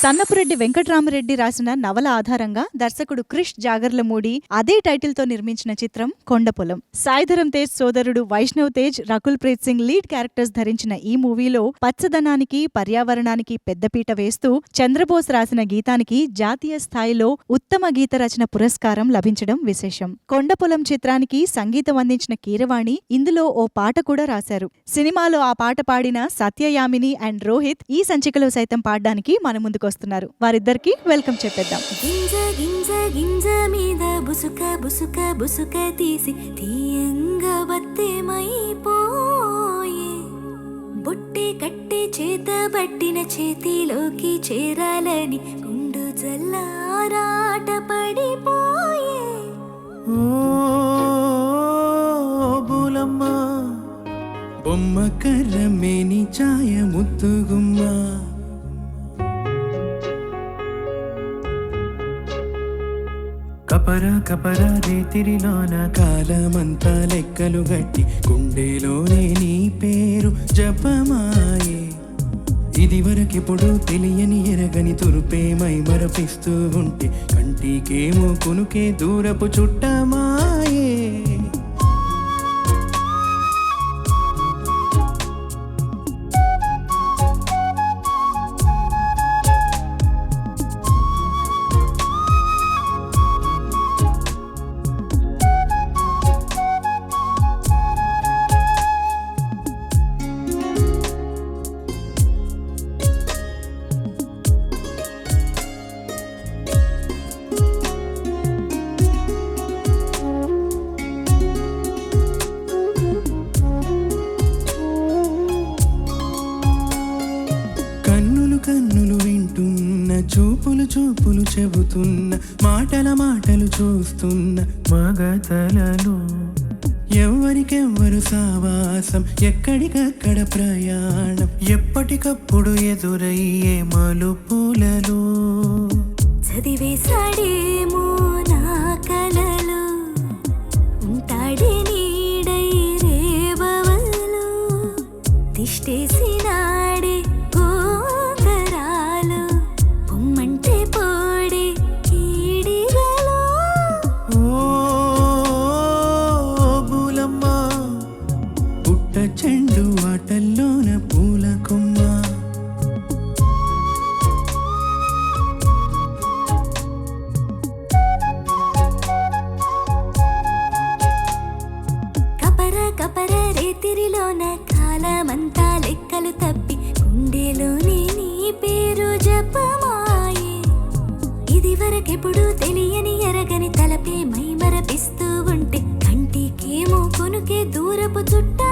సన్నపురెడ్డి వెంకట్రామరెడ్డి రాసిన నవల ఆధారంగా దర్శకుడు క్రిష్ జాగర్లమూడి అదే టైటిల్ తో నిర్మించిన చిత్రం కొండపొలం. సాయిధరం తేజ్ సోదరుడు వైష్ణవ్ తేజ్, రకుల్ ప్రీత్ సింగ్ లీడ్ క్యారెక్టర్స్ ధరించిన ఈ మూవీలో పచ్చదనానికి, పర్యావరణానికి పెద్దపీట వేస్తూ చంద్రబోస్ రాసిన గీతానికి జాతీయ స్థాయిలో ఉత్తమ గీత రచన పురస్కారం లభించడం విశేషం. కొండపొలం చిత్రానికి సంగీతం అందించిన కీరవాణి ఇందులో ఓ పాట కూడా రాశారు. సినిమాలో ఆ పాట పాడిన సత్యయామిని అండ్ రోహిత్ ఈ సంచికలో సైతం పాడడానికి మన ముందుకు వస్తున్నారు. వారిద్దరికి వెల్కమ్ చెప్పేద్దాం. గింజ గింజ గింజ మీద బుసుక బుసుక బుసుక తీసి తీయంగా బత్తెమైపోయే, బొట్టె కట్టె చేత పట్టిన చేతిలోకి చేరాలని గుండు జల్లారాట పడిపోయే. ఓ బులమ్మ బొమ్మ కర్రమేని ఛాయ ముద్దుగుమ్మ, కపర కపర రేతిరిలోన కాలమంతా లెక్కలు గట్టి గుండెలోనే నీ పేరు జపమాయే. ఇది వరకెప్పుడు తెలియని ఎరగని తురుపేమై మరపిస్తూ ఉంటే కంటికేమో కునుకే దూరపు చుట్టమాయే. కన్నులు వింటున్న, చూపులు చూపులు చెబుతున్న, మాటల మాటలు చూస్తున్న మగతలలో ఎవరికెవ్వరు సావాసం, ఎక్కడికక్కడ ప్రయాణం, ఎప్పటికప్పుడు ఎదురయ్యే మలుపులలో చదివేశాడేమో నా కలలు, ఉంటాడే నీడై రేబవలు, తిష్టేసినాడే గోంగరాలు, పొమ్మంటే పోడే కీడిగలు. ఓ బులమ్మ పుట్ట చెండు ఆటల్లోన పూల కొమ్మ, కపర కపర రేతిరిలోన కాలమంతా లెక్కలు తప్పి గుండెలోనే నీ పేరు జపమాయే. ఇది వరకెప్పుడు తెలియని ఎరగని తలపే మై మరపిస్తూ ఉంటే కంటికేమో కొనుకే దూరపు చుట్టా